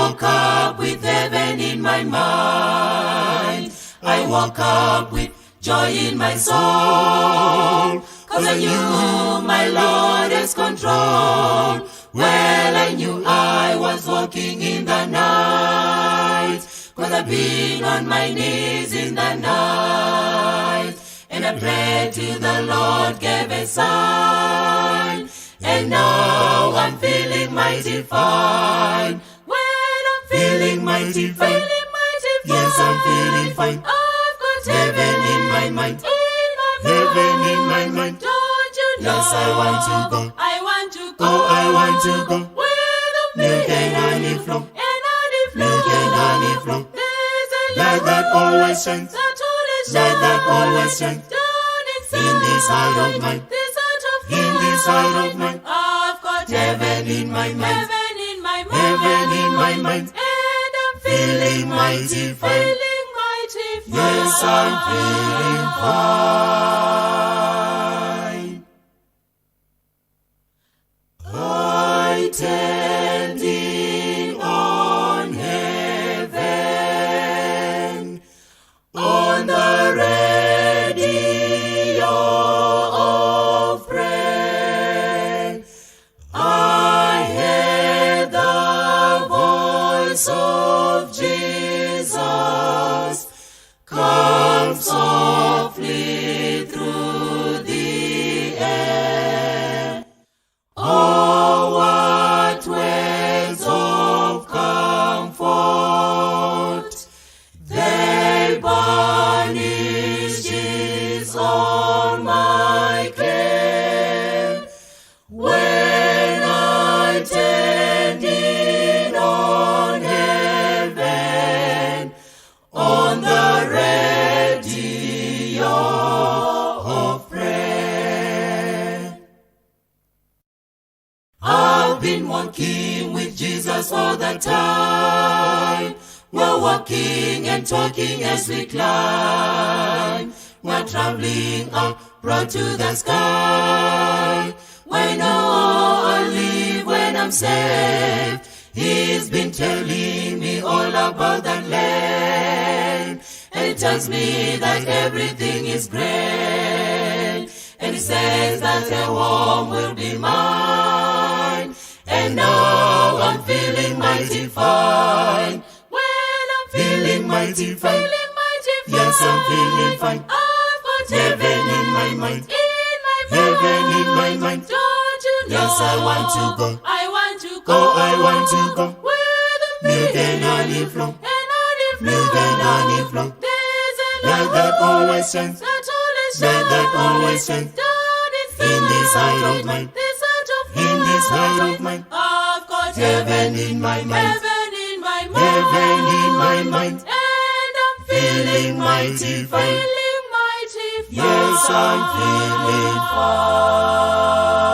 woke up with heaven in my mind. I woke up with joy in my soul, 'cause I knew my Lord has control. Well, I knew I was walking in the night, 'cause I've been on my knees in the night, and I prayed till the Lord gave a sign, and now I'm feeling mighty fine. Well, I'm feeling mighty fine. Yes, I'm feeling fine. I've got heaven in my mind. Heaven in my mind. Don't you know? Yes, I want to go. I want to go. Oh, I want to go. Where the milk and honey flow. Milk and honey flow. Light that always shines. Light that always shines. In this heart of mine. In this heart of mine. I've got heaven in my mind. Heaven in my mind. Heaven in my mind. And I'm feeling mighty fine. Yes, I'm feeling fine. I tending on heaven, on the radio of prayer. I hear the voice of Jesus come softly through the air. Oh, what words of comfort! They banish all my care. When I tending on heaven, on the radio of prayer. I've been walking with Jesus all the time. We're walking and talking as we climb. We're traveling upward to the sky. I know I'll live when I'm saved. He's been telling me all about that land, and he tells me that everything is great, and he says that a home will be mine. And now I'm feeling mighty fine. Well, I'm feeling mighty fine. Yes, I'm feeling fine. I've got heaven in my mind. Heaven in my mind. Don't you know? Yes, I want to go. I want to go. Oh, I want to go. Where the milk and honey flow. Milk and honey flow. Light that always shines. Light that always shines. In this heart of mine. In this heart of mine. I've got heaven in my mind. Heaven in my mind. Heaven in my mind. And I'm feeling mighty fine. Yes, I'm feeling fine.